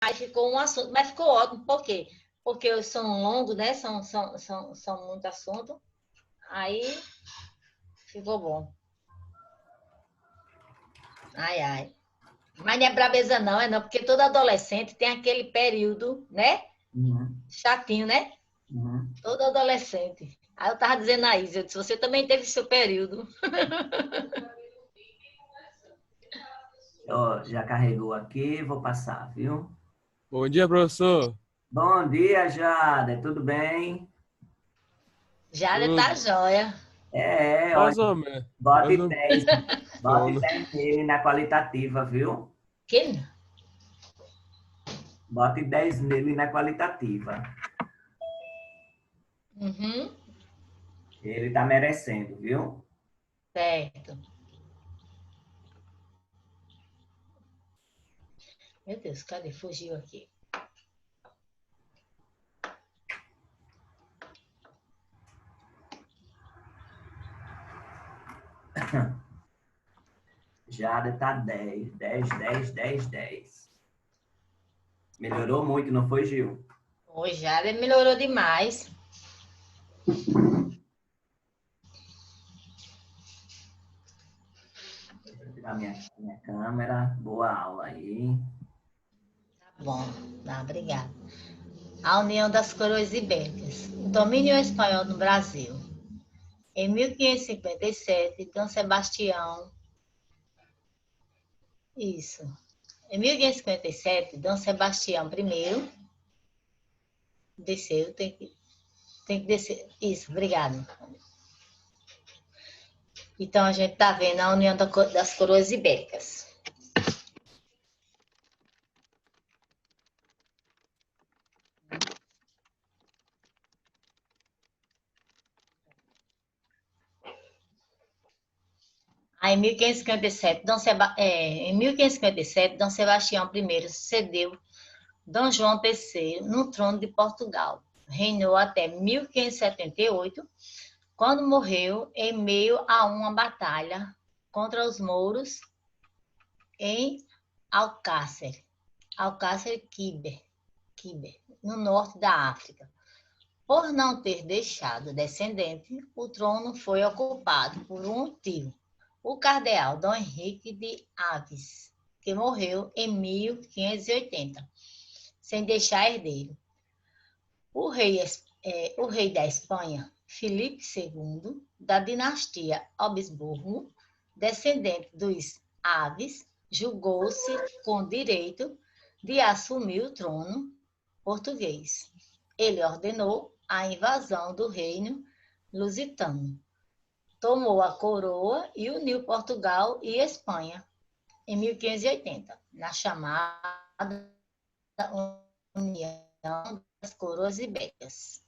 Aí ficou um assunto, mas ficou ótimo, por quê? Porque são longos, né? São muito assunto. Aí ficou bom. Ai, ai. Mas não é brabeza não, é não, porque todo adolescente tem aquele período, né? Uhum, Chatinho, né? uhum. Todo adolescente. Aí eu tava dizendo a Isa, eu disse, você também teve seu período. Ó, já carregou aqui, vou passar, viu? Bom dia, professor. Bom dia, Jada, tudo bem? Já tá Tudo. joia. Olha, Mais ou menos. Mais bote ou menos. 10, bote Sono. 10 nele na qualitativa, viu? Que? Bote 10 nele na qualitativa. Uhum, Ele tá merecendo, viu? certo. Meu Deus, cadê? Fugiu aqui. Jada tá 10, 10, 10, 10, 10. Melhorou muito, não foi, Gil? Hoje já melhorou demais. Deixa eu tirar minha câmera. Boa aula aí. Tá bom, tá, obrigada. A União das Coroas Ibéricas. O domínio espanhol no Brasil. Em 1557, Dom Sebastião. Isso. Em 1557, Dom Sebastião I desceu, tem que descer. Isso, obrigado. Então, a gente está vendo a União das Coroas Ibéricas. Aí, em 1557, Dom Sebastião I sucedeu Dom João III no trono de Portugal. Reinou até 1578, quando morreu em meio a uma batalha contra os mouros em Alcácer Quibé, no norte da África. Por não ter deixado descendente, o trono foi ocupado por um tio, o cardeal Dom Henrique de Aves, que morreu em 1580, sem deixar herdeiro. O rei da Espanha, Filipe II, da dinastia Habsburgo, descendente dos Aves, julgou-se com direito de assumir o trono português. Ele ordenou a invasão do reino lusitano, tomou a coroa e uniu Portugal e Espanha em 1580, na chamada União das Coroas Ibéricas.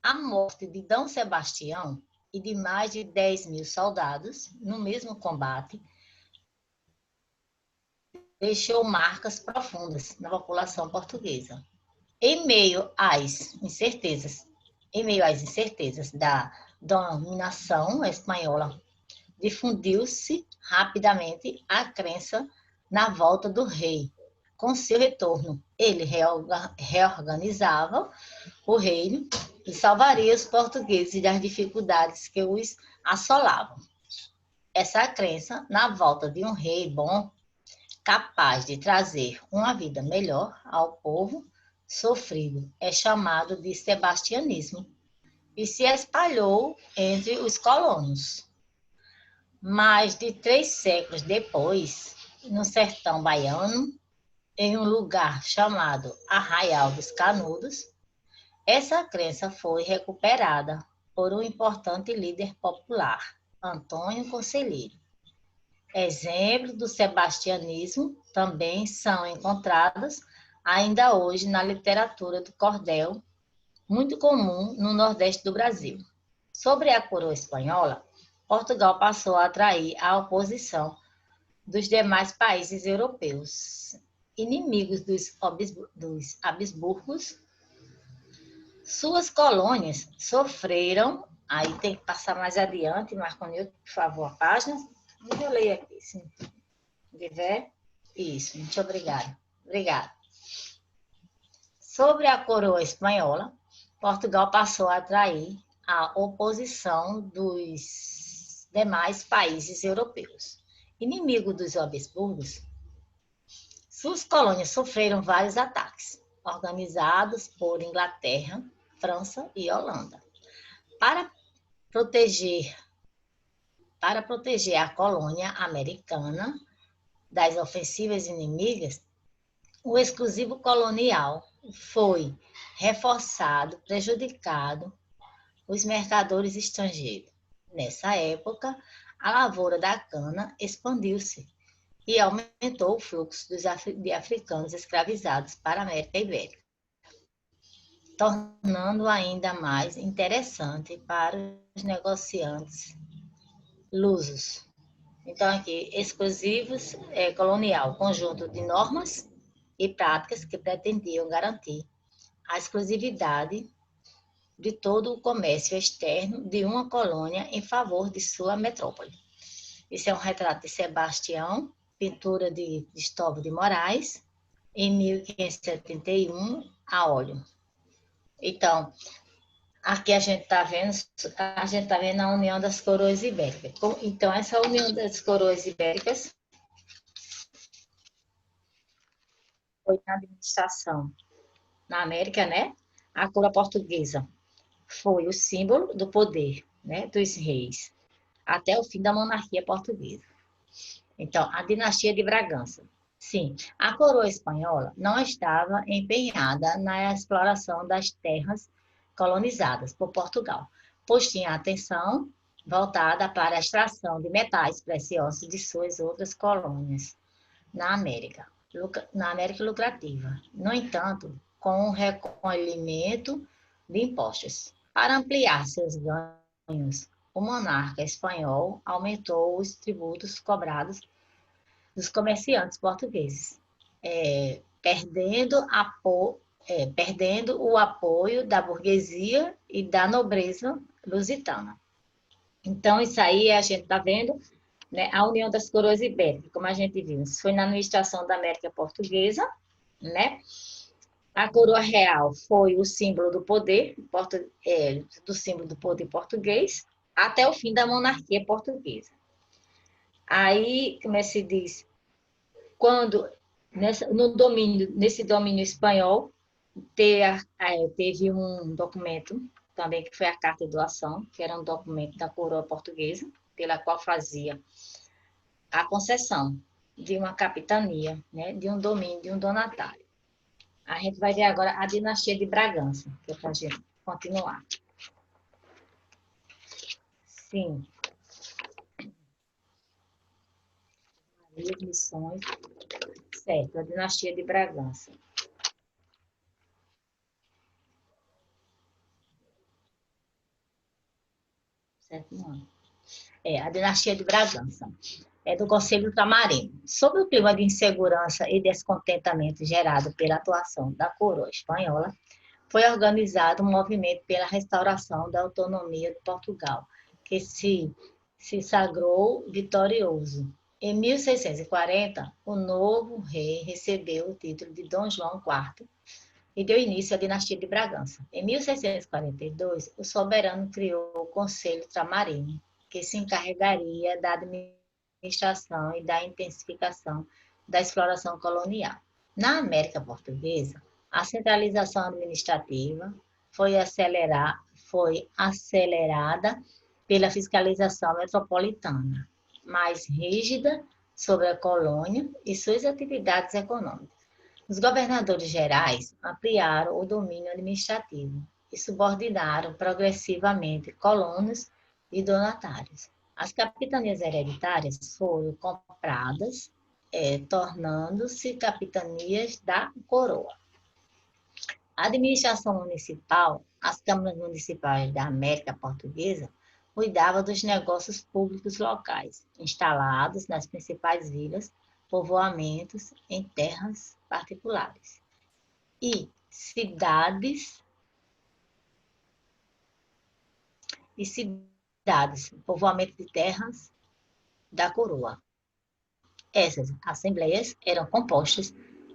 A morte de Dom Sebastião e de mais de 10.000 soldados no mesmo combate deixou marcas profundas na população portuguesa. Em meio às incertezas da dominação espanhola, difundiu-se rapidamente a crença na volta do rei. Com seu retorno, ele reorganizava o reino e salvaria os portugueses das dificuldades que os assolavam. Essa crença na volta de um rei bom, capaz de trazer uma vida melhor ao povo sofrido, é chamado de sebastianismo e se espalhou entre os colonos. Mais de 3 séculos depois, no sertão baiano, em um lugar chamado Arraial dos Canudos, essa crença foi recuperada por um importante líder popular, Antônio Conselheiro. Exemplos do sebastianismo também são encontrados ainda hoje na literatura do cordel, muito comum no Nordeste do Brasil. Sobre a coroa espanhola, Portugal passou a atrair a oposição dos demais países europeus. Inimigos dos Habsburgos, suas colônias sofreram, aí tem que passar mais adiante, Marconil, por favor, a página. Eu leio aqui, se tiver. Isso, muito obrigada. Obrigada. Sobre a coroa espanhola, Portugal passou a atrair a oposição dos demais países europeus. Inimigo dos Habsburgos, suas colônias sofreram vários ataques, organizados por Inglaterra, França e Holanda. Para proteger a colônia americana das ofensivas inimigas, o exclusivo colonial foi reforçado, prejudicado os mercadores estrangeiros. Nessa época, a lavoura da cana expandiu-se e aumentou o fluxo de africanos escravizados para a América Ibérica, tornando ainda mais interessante para os negociantes lusos. Então, aqui, exclusivos colonial, conjunto de normas e práticas que pretendiam garantir a exclusividade de todo o comércio externo de uma colônia em favor de sua metrópole. Esse é um retrato de Sebastião, pintura de Cristóvão de Moraes, em 1571, a óleo. Então, aqui a gente está vendo a união das coroas ibéricas. Então, essa união das coroas ibéricas foi na administração na América, né? A coroa portuguesa foi o símbolo do poder, né, dos reis, até o fim da monarquia portuguesa. Então, a dinastia de Bragança. Sim, a coroa espanhola não estava empenhada na exploração das terras colonizadas por Portugal, pois tinha atenção voltada para a extração de metais preciosos de suas outras colônias na América lucrativa. No entanto, com o recolhimento de impostos. Para ampliar seus ganhos, o monarca espanhol aumentou os tributos cobrados dos comerciantes portugueses, perdendo o apoio da burguesia e da nobreza lusitana. Então, isso aí a gente está vendo, né, a união das coroas ibéricas, como a gente viu. Isso foi na administração da América Portuguesa, né? A coroa real foi o símbolo do poder, do símbolo do poder português, até o fim da monarquia portuguesa. Aí, como é que se diz? Quando, nesse domínio espanhol, teve um documento também que foi a Carta de Doação, que era um documento da coroa portuguesa, pela qual fazia a concessão de uma capitania, né, de um domínio, de um donatário. A gente vai ver agora a dinastia de Bragança, que é para a gente continuar. Sim. Maria de Missões. Certo, a dinastia de Bragança. Certo, não. A dinastia de Bragança. É do Conselho Ultramarino. Sob o clima de insegurança e descontentamento gerado pela atuação da coroa espanhola, foi organizado um movimento pela restauração da autonomia de Portugal, que se sagrou vitorioso. Em 1640, o novo rei recebeu o título de Dom João IV e deu início à dinastia de Bragança. Em 1642, o soberano criou o Conselho Ultramarino, que se encarregaria da administração e da intensificação da exploração colonial. Na América Portuguesa, a centralização administrativa foi acelerada pela fiscalização metropolitana, mais rígida sobre a colônia e suas atividades econômicas. Os governadores gerais ampliaram o domínio administrativo e subordinaram progressivamente colonos e donatários. As capitanias hereditárias foram compradas, tornando-se capitanias da coroa. A administração municipal, as câmaras municipais da América Portuguesa, cuidava dos negócios públicos locais, instalados nas principais vilas, povoamentos em terras particulares e cidades, povoamento de terras da coroa. Essas assembleias eram compostas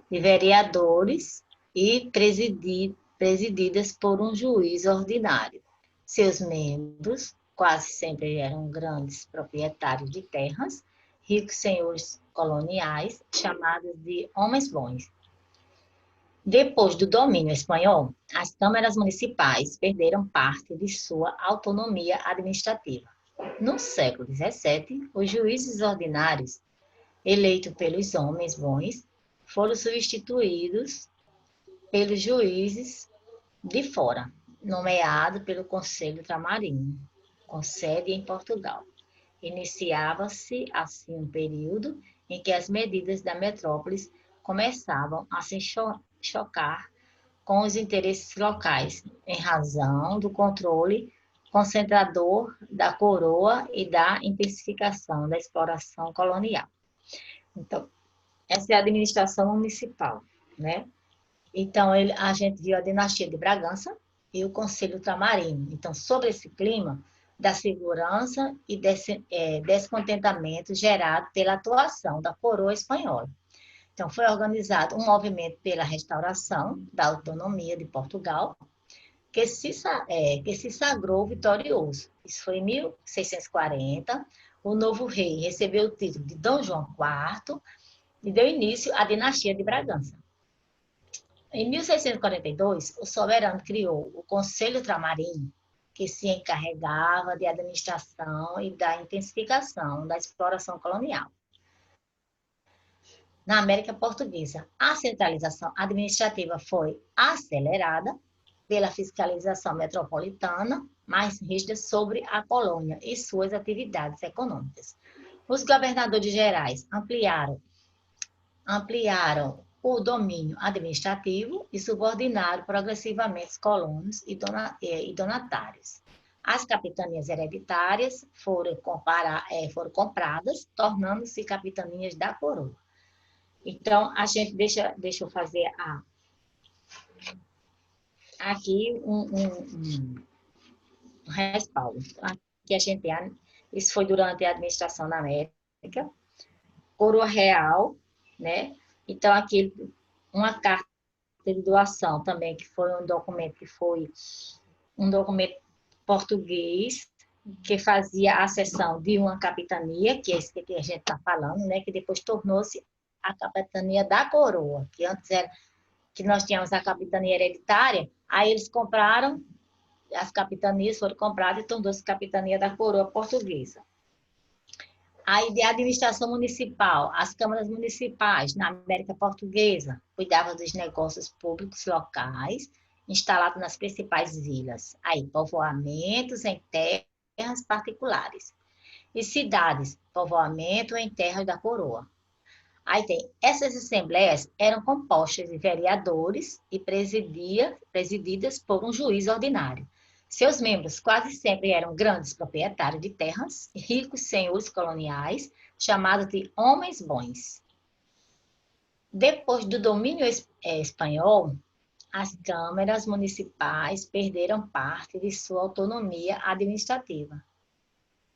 de vereadores e presididas por um juiz ordinário. Seus membros quase sempre eram grandes proprietários de terras, ricos senhores coloniais, chamados de homens bons. Depois do domínio espanhol, as câmaras municipais perderam parte de sua autonomia administrativa. No século XVII, os juízes ordinários, eleitos pelos homens bons, foram substituídos pelos juízes de fora, nomeados pelo Conselho Tramarino, com sede em Portugal. Iniciava-se, assim, um período em que as medidas da metrópole começavam a se chocar com os interesses locais, em razão do controle concentrador da coroa e da intensificação da exploração colonial. Então, essa é a administração municipal, né? Então, a gente viu a dinastia de Bragança e o Conselho Tramarino. Então, sobre esse clima da segurança e descontentamento gerado pela atuação da coroa espanhola. Então, foi organizado um movimento pela restauração da autonomia de Portugal, que se sagrou vitorioso. Isso foi em 1640. O novo rei recebeu o título de Dom João IV e deu início à dinastia de Bragança. Em 1642, o soberano criou o Conselho Tramarino, que se encarregava de administração e da intensificação da exploração colonial. Na América Portuguesa, a centralização administrativa foi acelerada pela fiscalização metropolitana mais rígida sobre a colônia e suas atividades econômicas. Os governadores gerais ampliaram o domínio administrativo e subordinaram progressivamente os colonos e donatários. As capitanias hereditárias foram compradas, tornando-se capitanias da coroa. Então, a gente deixa eu fazer aqui um respaldo. Aqui a gente tem, isso foi durante a administração da América, coroa real, né? Então, aqui uma carta de doação também, que foi um documento português, que fazia a cessão de uma capitania, que é isso que a gente está falando, né? Que depois tornou-se a capitania da coroa, que antes era que nós tínhamos a capitania hereditária, aí eles compraram, as capitanias foram compradas e tornou-se capitania da coroa portuguesa. Aí, de administração municipal, as câmaras municipais na América Portuguesa cuidavam dos negócios públicos locais, instalados nas principais vilas. Aí, povoamentos em terras particulares. E cidades, povoamento em terras da coroa. Aí tem, essas assembleias eram compostas de vereadores e presididas por um juiz ordinário. Seus membros quase sempre eram grandes proprietários de terras, ricos senhores coloniais, chamados de homens bons. Depois do domínio espanhol, as câmaras municipais perderam parte de sua autonomia administrativa.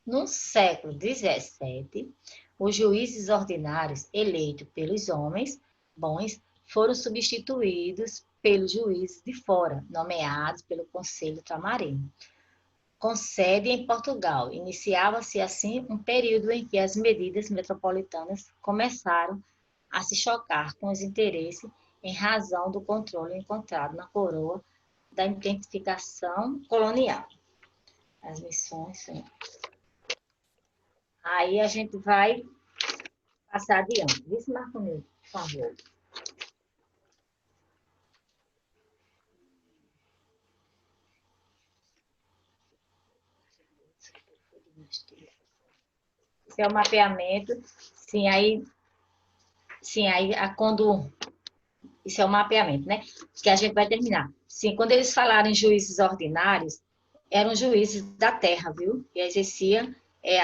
No século XVII, os juízes ordinários eleitos pelos homens bons foram substituídos pelos juízes de fora, nomeados pelo Conselho Tramarino. Com sede em Portugal, iniciava-se assim um período em que as medidas metropolitanas começaram a se chocar com os interesses em razão do controle encontrado na coroa da identificação colonial. As missões, sim. Aí a gente vai passar adiante. Vice Marconil, por favor. Esse é o mapeamento. Sim, aí quando... Isso é o mapeamento, né? Que a gente vai terminar. Sim, quando eles falaram em juízes ordinários, eram juízes da terra, viu? E exercia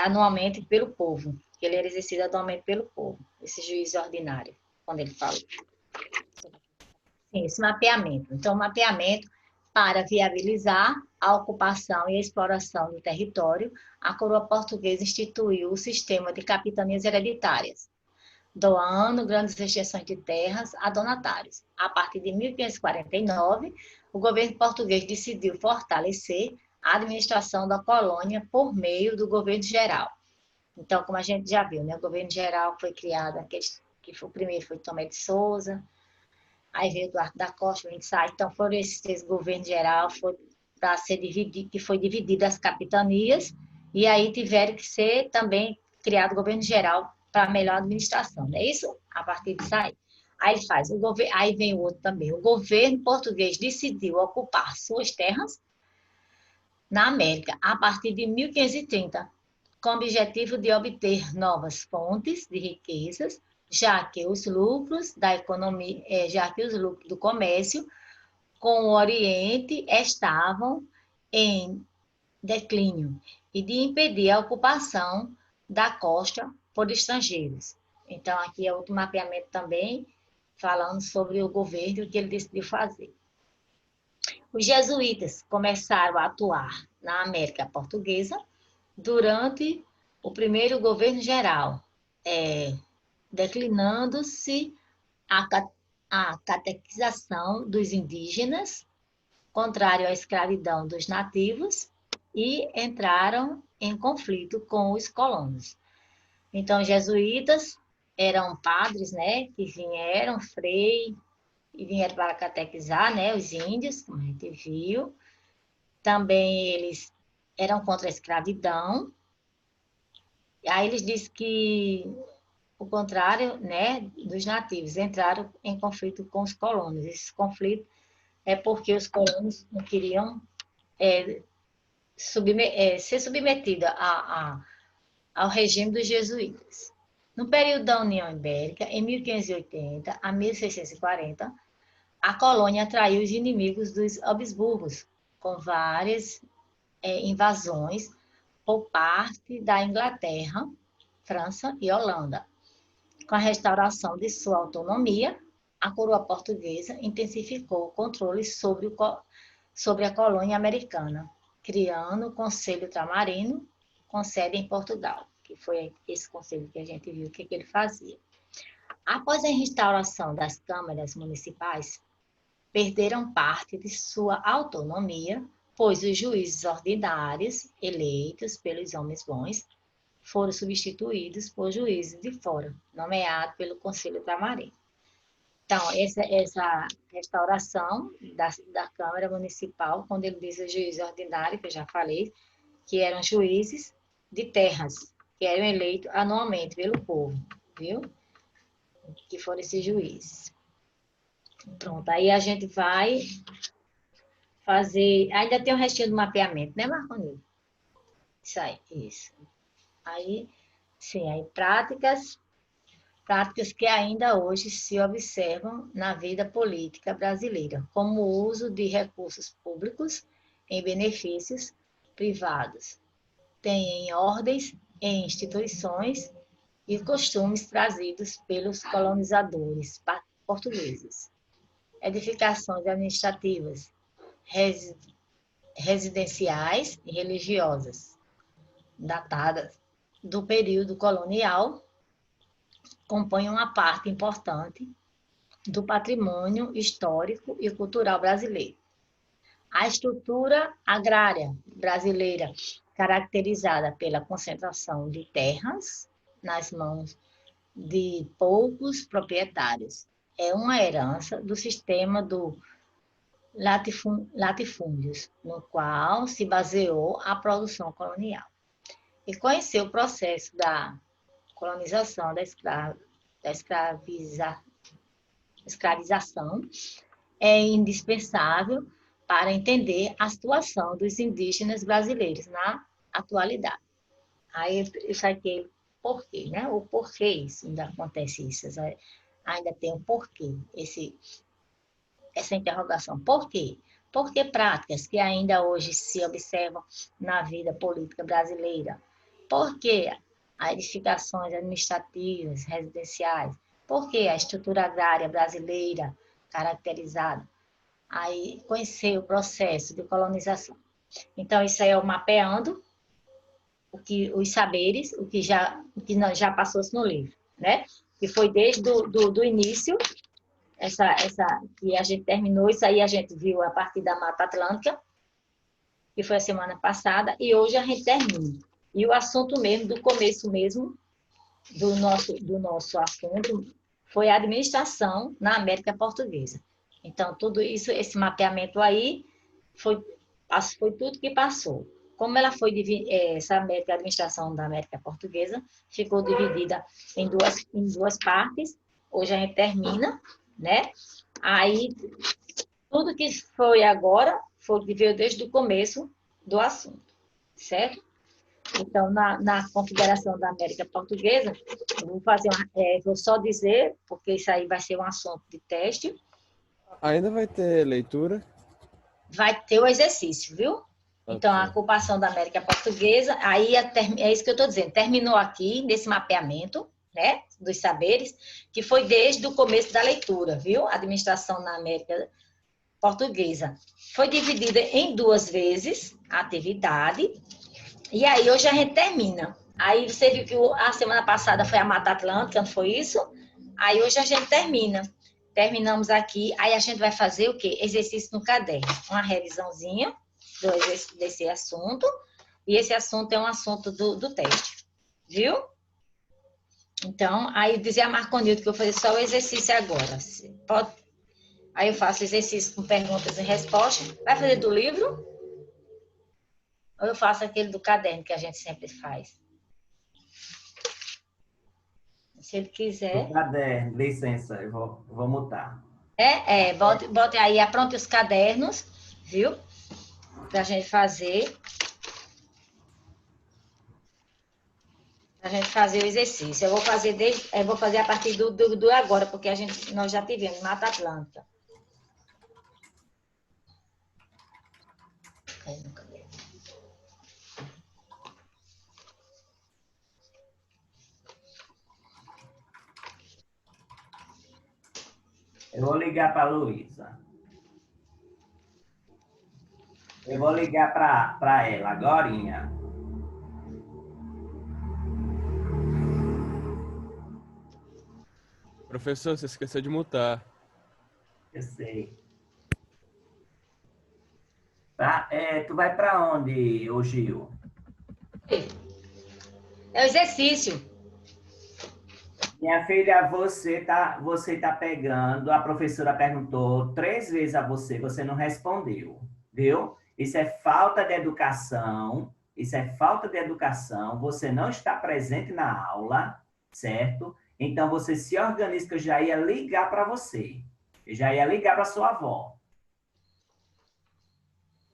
anualmente pelo povo. Ele era exercido anualmente pelo povo, esse juiz ordinário, quando ele fala. Sim, esse mapeamento. Então, o mapeamento para viabilizar a ocupação e a exploração do território, a coroa portuguesa instituiu o sistema de capitanias hereditárias. doando grandes extensões de terras a donatários. A partir de 1549, o governo português decidiu fortalecer a administração da colônia por meio do governo geral. Então, como a gente já viu, né, o governo geral foi criado, que foi, o primeiro foi Tomé de Souza, aí veio Eduardo da Costa, então foram esses três governos geral, para ser dividido, que foi dividido as capitanias, e aí tiveram que ser também criado o governo geral para melhor administração, não é isso? A partir disso aí. Aí ele faz, aí vem o outro também, o governo português decidiu ocupar suas terras na América a partir de 1530, com o objetivo de obter novas fontes de riquezas, já que os lucros da economia, já que os lucros do comércio com o Oriente estavam em declínio e de impedir a ocupação da costa por estrangeiros. Então, aqui é outro mapeamento também, falando sobre o governo e o que ele decidiu fazer. Os jesuítas começaram a atuar na América Portuguesa durante o primeiro governo geral, declinando-se a catequização dos indígenas, contrário à escravidão dos nativos, e entraram em conflito com os colonos. Então, os jesuítas eram padres, né, que vieram, frei, e vieram para catequizar, né, os índios, como a gente viu. Também eles eram contra a escravidão. Aí eles dizem que o contrário, né, dos nativos, entraram em conflito com os colonos. Esse conflito é porque os colonos não queriam ser submetidos ao regime dos jesuítas. No período da União Ibérica, em 1580 a 1640, a colônia atraiu os inimigos dos Habsburgos, com várias invasões por parte da Inglaterra, França e Holanda. Com a restauração de sua autonomia, a coroa portuguesa intensificou o controle sobre a colônia americana, criando o Conselho Ultramarino, com sede em Portugal, que foi esse conselho que a gente viu o que ele fazia. Após a restauração das câmaras municipais, perderam parte de sua autonomia, pois os juízes ordinários, eleitos pelos homens bons, foram substituídos por juízes de fora, nomeados pelo Conselho Ultramarino. Então, essa restauração da Câmara Municipal, quando ele diz os juízes ordinários, que eu já falei, que eram juízes de terras, que eram eleitos anualmente pelo povo, viu? Que foram esses juízes. Pronto, aí a gente vai fazer... Ainda tem o restinho do mapeamento, né, Marconil? Isso aí, isso. Aí, sim, aí práticas que ainda hoje se observam na vida política brasileira, como o uso de recursos públicos em benefícios privados. Tem ordens em instituições e costumes trazidos pelos colonizadores portugueses. Edificações administrativas, residenciais e religiosas, datadas do período colonial, compõem uma parte importante do patrimônio histórico e cultural brasileiro. A estrutura agrária brasileira, caracterizada pela concentração de terras nas mãos de poucos proprietários, é uma herança do sistema do latifúndios, no qual se baseou a produção colonial. E conhecer o processo da colonização, da escravização é indispensável para entender a situação dos indígenas brasileiros na atualidade. Aí eu saquei por quê, né? O porquê isso ainda acontece isso, ainda tem um porquê, essa interrogação. Por quê? Porque práticas que ainda hoje se observam na vida política brasileira. Por que as edificações administrativas, residenciais? Por que a estrutura agrária brasileira caracterizada? Aí conhecer o processo de colonização. Então, isso aí é o mapeando os saberes, o que já passou-se no livro, né? que foi desde do início, essa que a gente terminou, isso aí a gente viu a partir da Mata Atlântica, que foi a semana passada, e hoje a gente termina. E o assunto mesmo, do começo mesmo, do nosso assunto, foi a administração na América Portuguesa. Então, tudo isso, esse mapeamento aí, foi tudo que passou. Como ela foi, essa administração da América Portuguesa ficou dividida em duas partes, hoje a gente termina, né? Aí, tudo que foi agora, veio desde o começo do assunto, certo? Então, na Confederação da América Portuguesa, eu vou vou só dizer, porque isso aí vai ser um assunto de teste. Ainda vai ter leitura? Vai ter o exercício, viu? Então, a ocupação da América Portuguesa, aí é isso que eu estou dizendo, terminou aqui, nesse mapeamento, né, dos saberes, que foi desde o começo da leitura, viu? A administração na América Portuguesa. Foi dividida em 2 vezes a atividade, e aí hoje a gente termina. Aí você viu que a semana passada foi a Mata Atlântica, não foi isso? Aí hoje a gente termina. Terminamos aqui, aí a gente vai fazer o quê? Exercício no caderno. Uma revisãozinha desse assunto. E esse assunto é um assunto do teste. Viu? Então, aí dizia a Marconildo que eu vou fazer só o exercício agora. Pode... Aí eu faço exercício com perguntas e respostas. Vai fazer do livro? Ou eu faço aquele do caderno que a gente sempre faz? Se ele quiser. Do caderno, licença, eu vou mutar. Bote aí, apronte os cadernos, viu? Pra gente fazer. Pra gente fazer o exercício. Eu vou fazer a partir do agora, porque nós já tivemos Mata Atlântica. Eu vou ligar para a Luísa. Eu vou ligar para ela agorinha. Professor, você esqueceu de mutar. Eu sei. Tá? Tu vai para onde, ô Gil? É o exercício. Minha filha, você tá pegando, a professora perguntou 3 vezes a você, você não respondeu, viu? Isso é falta de educação, você não está presente na aula, certo? Então, você se organiza, que eu já ia ligar para você, eu já ia ligar para sua avó.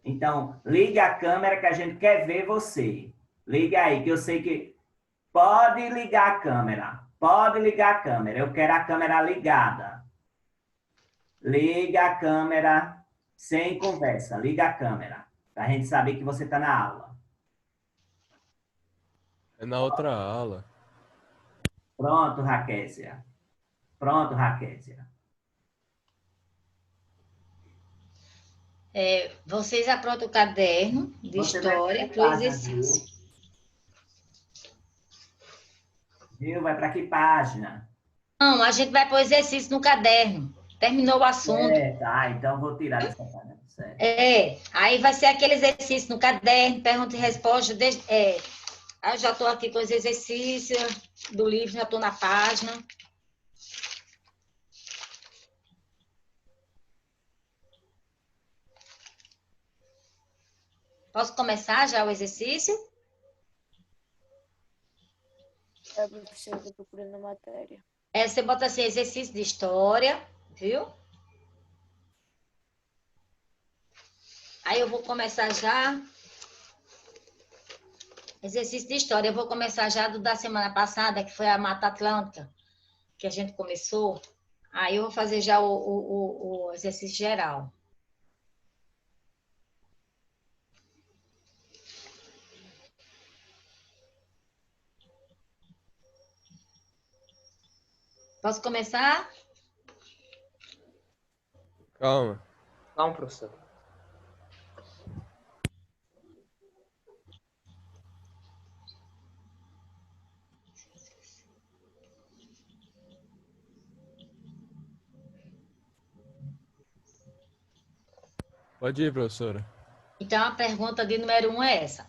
Então, liga a câmera que a gente quer ver você. Liga aí, que eu sei que... Pode ligar a câmera. Pode ligar a câmera. Eu quero a câmera ligada. Liga a câmera sem conversa. Liga a câmera. Para a gente saber que você está na aula. É na outra aula. Pronto, Raquésia. Pronto, Raquésia. Vocês aprontam o caderno de história para o exercício. Viu? Vai para que página? Não, a gente vai para o exercício no caderno. Terminou o assunto. Tá, então vou tirar dessa página. Certo. Aí vai ser aquele exercício no caderno, pergunta e resposta. Eu já estou aqui com os exercícios do livro, já estou na página. Posso começar já o exercício? A professora está procurando a matéria. Você bota assim, exercício de história, viu? Aí eu vou começar já. Exercício de história, eu vou começar já do da semana passada, que foi a Mata Atlântica, que a gente começou. Aí eu vou fazer já o exercício geral. Posso começar? Calma. Calma, professor. Pode ir, professora. Então, a pergunta de número 1 é essa.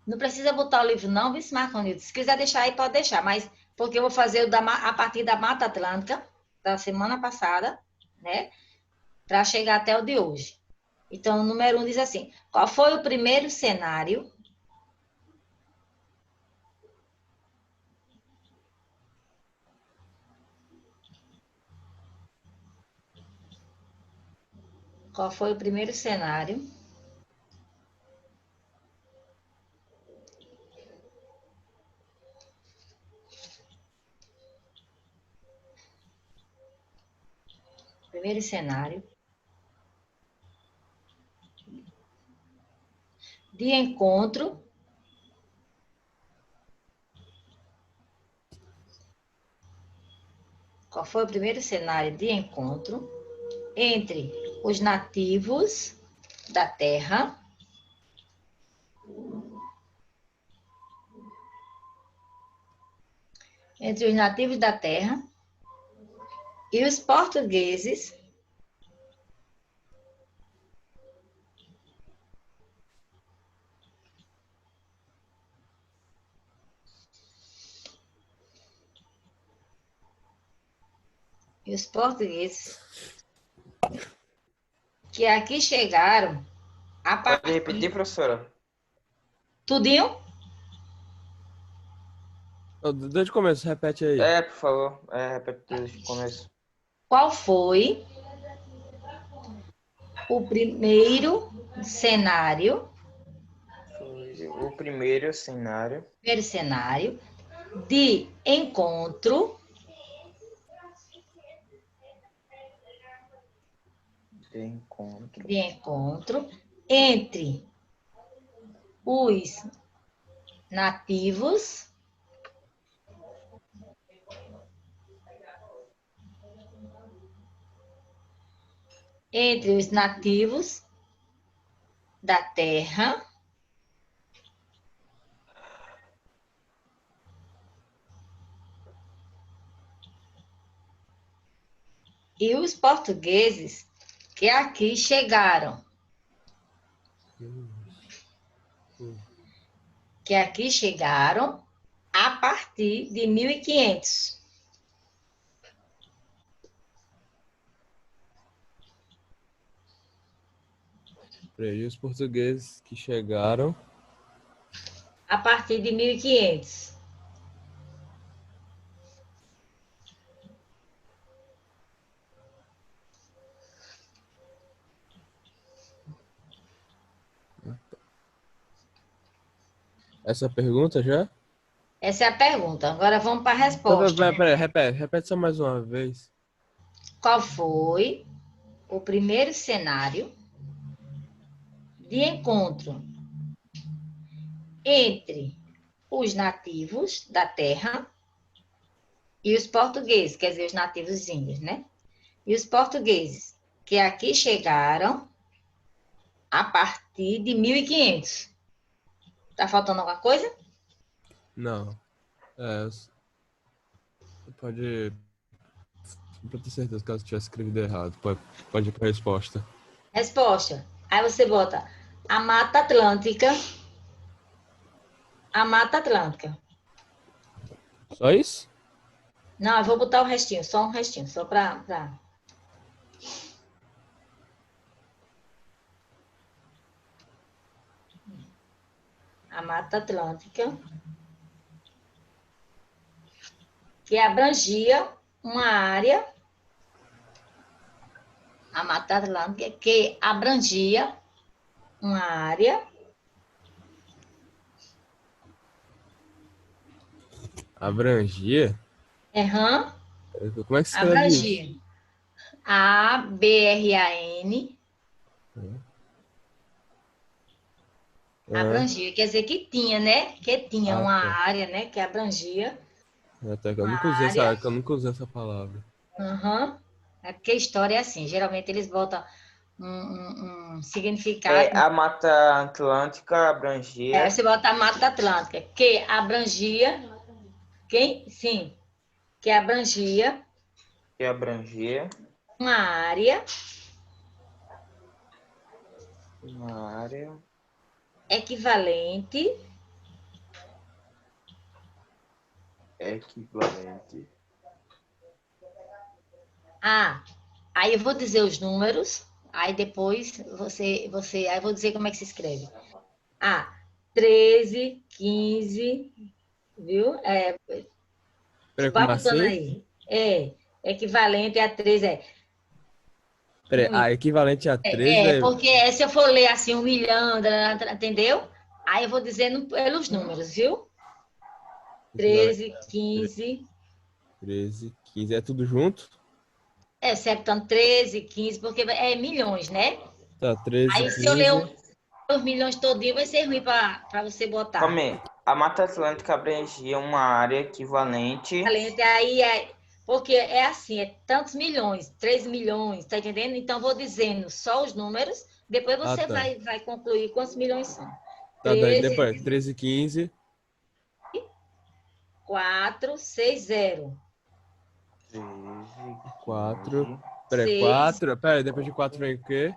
Não precisa botar o livro não, vice Marconildo. Se quiser deixar aí, pode deixar. Mas, porque eu vou fazer a partir da Mata Atlântica, da semana passada, né? Para chegar até o de hoje. Então, o número 1 diz assim: qual foi o primeiro cenário? Qual foi o primeiro cenário? Primeiro cenário de encontro qual foi o primeiro cenário de encontro entre os nativos da Terra e os portugueses que aqui chegaram a Pode partir... repetir, professora? Tudinho? Desde o começo, repete aí. Por favor. Repete desde o começo. Qual foi o primeiro cenário Foi o primeiro cenário de encontro de encontro entre os nativos da Terra e os portugueses que aqui chegaram. A partir de 1500. E os portugueses que chegaram. A partir de 1500. Essa pergunta já? Essa é a pergunta. Agora vamos para a resposta. Peraí, repete só mais uma vez. Qual foi o primeiro cenário de encontro entre os nativos da Terra e os portugueses, quer dizer, os nativos índios, né? E os portugueses que aqui chegaram a partir de 1500. Tá faltando alguma coisa? Não. Pode... Pra ter certeza que eu tivesse escrevido errado. Pode ir pra resposta. Resposta. Aí você bota a Mata Atlântica. A Mata Atlântica. Só isso? Não, eu vou botar o restinho, só um restinho, só para... A Mata Atlântica, que abrangia uma área... A Mata Atlântica, que abrangia uma área... Abrangia? Uhum. Como é que se escreve isso? Abrangia. A-B-R-A-N. Abrangia, quer dizer que tinha, né? Que tinha uma área, né? Que abrangia. Até que eu nunca usei essa palavra. Uhum. É porque a história é assim. Geralmente eles botam um significado. A Mata Atlântica abrangia. Você bota a Mata Atlântica, que abrangia. Quem? Sim. Que abrangia Que abrangia uma área uma área equivalente aí eu vou dizer os números, aí depois aí eu vou dizer como é que se escreve. 13, 15, viu? Peraí, Vai como botando assim? aí. Equivalente a 13 Peraí, equivalente a 3 porque se eu for ler assim 1 milhão, entendeu? Aí eu vou dizendo pelos números, viu? 13, 15. 13, 15. É tudo junto? Septando 13, 15, porque é milhões, né? Tá, 13, Aí se eu ler 15. os milhões todinho, vai ser ruim para você botar. Calma aí. A Mata Atlântica abrangia uma área equivalente. Porque é assim, é tantos milhões, 3 milhões, tá entendendo? Então, vou dizendo só os números, depois você Tá. vai concluir quantos milhões são. Tá, daí 13, depois, 13, 15. 4, 6, 0. 4. Peraí, 6, 4. Peraí, depois de 4 vem o quê?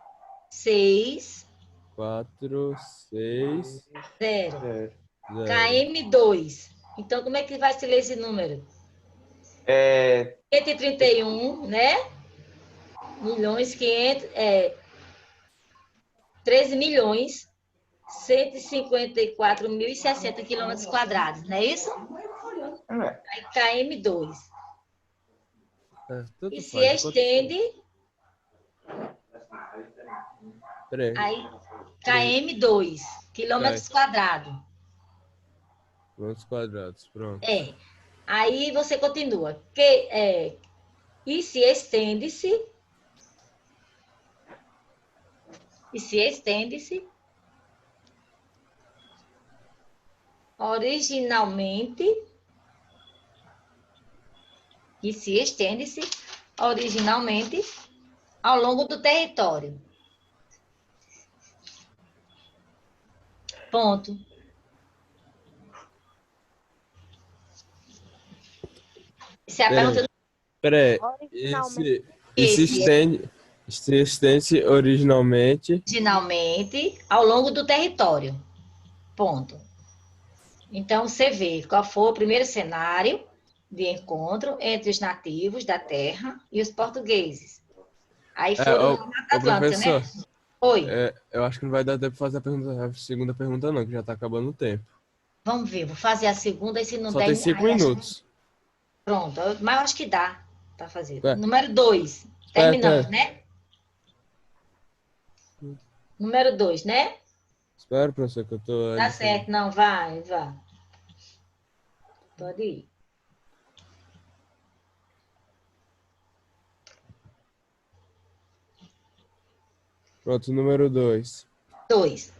6, 4, 6, 0. 0. KM2. Então, como é que vai se ler esse número? 131, né? Milhões, 500, 13 milhões, 154.060 quilômetros quadrados, não é isso? Aí KM2. Tanto E se faz. estende, Peraí. aí KM2, quilômetros quadrados. Quilômetros quadrados, pronto. Aí você continua. E se estende-se, originalmente, ao longo do território. Ponto. Isso é a pergunta do... Peraí. Originalmente. Se estende originalmente ao longo do território. Ponto. Então, você vê qual foi o primeiro cenário de encontro entre os nativos da terra e os portugueses. Aí foram na Mata Atlântica, professor, né? Oi. eu acho que não vai dar tempo de fazer a segunda pergunta, não, que já tá acabando o tempo. Vamos ver, vou fazer a segunda, e se não Só der... tem 5 minutos. Pronto, mas eu acho que dá para fazer. Espera. Número 2. Terminamos, né? Número 2, né? Espera, professor, que eu tô... Tá certo, não, vai. Pode ir. Pronto, número 2. 2.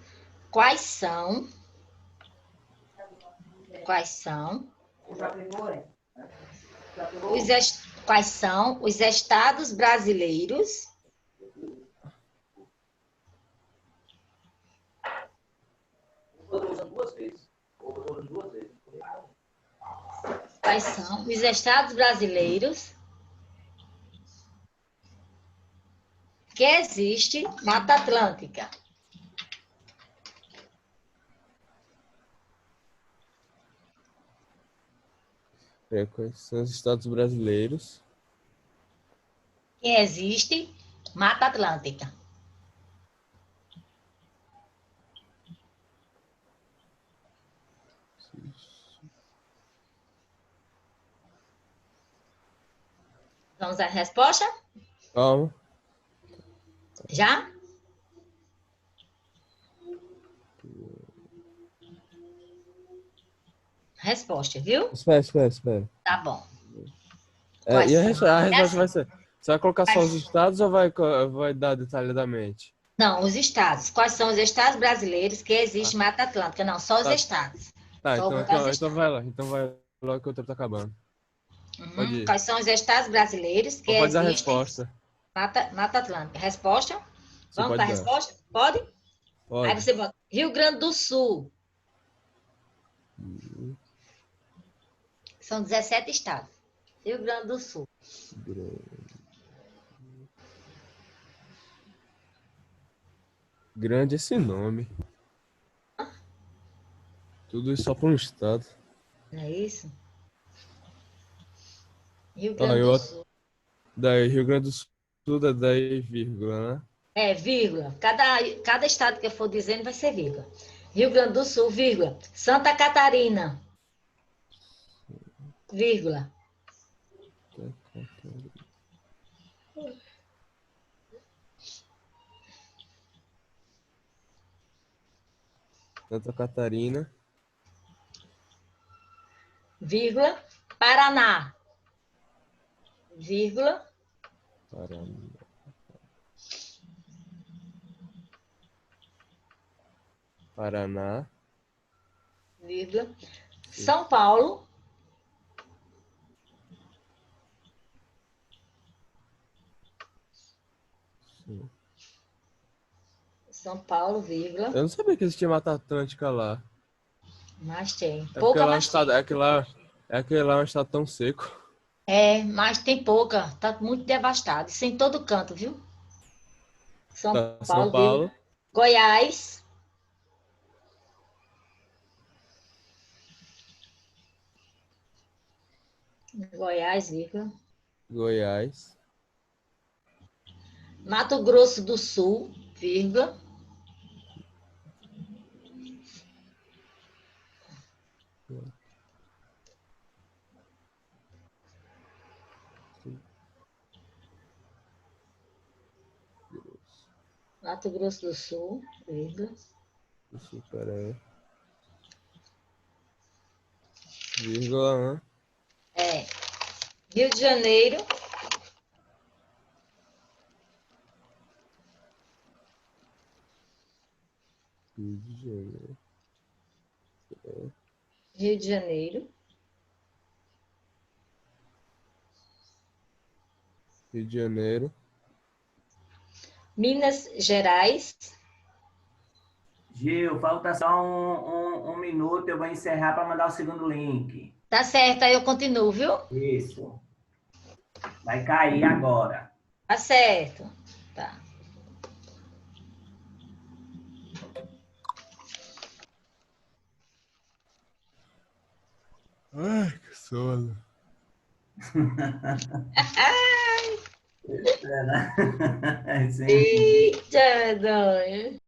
Quais são os estados brasileiros que existe Mata Atlântica? Quais são os estados brasileiros? Que existe Mata Atlântica. Vamos à resposta? Calma. Já? Resposta, viu? Espera. Tá bom. E a resposta vai assim? ser... Você vai colocar só os estados ou vai dar detalhadamente? Não, os estados. Quais são os estados brasileiros que existe Mata Atlântica? Não, só os estados. Tá, Só vou botar os então vai lá. Então vai lá que o tempo tá acabando. Pode ir. Quais são os estados brasileiros que Pode dar a existem resposta. Mata Atlântica? Resposta? Sim, Vamos pode para a dar. resposta? Pode? Pode. Aí você bota Rio Grande do Sul. São 17 estados. Rio Grande do Sul. Grande esse nome. Tudo isso só para um estado. Não é isso? Rio Ah, Grande do Sul. daí Rio Grande do Sul é daí vírgula, né? É, vírgula. Cada estado que eu for dizendo vai ser vírgula. Rio Grande do Sul, vírgula. Santa Catarina, vírgula. Santa Catarina, Vírgula. Paraná, vírgula. Paraná, Paraná, Vírgula. São Paulo, sim. São Paulo, vírgula. Eu não sabia que existia Mata Atlântica lá. Mas tem. É porque Pouca, lá é um mas tem. estado, é aquele lá é um estado tão seco. É, mas tem pouca. Tá muito devastado. Isso em todo canto, viu? São Tá, São Paulo, Paulo, vírgula. Goiás, Goiás, vírgula. Goiás, Mato Grosso do Sul, vírgula. Mato Grosso do Sul, vírgula. isso, peraí. Vírgula, né? É. Rio de Janeiro, Rio de Janeiro, Rio de Janeiro. Rio de Janeiro, Minas Gerais. Gil, falta só um minuto, eu vou encerrar para mandar o segundo link. Tá certo, aí eu continuo, viu? Isso. Vai cair agora. Tá certo. Tá. ai, que sono. É, né? É, sim. Eita, medonha.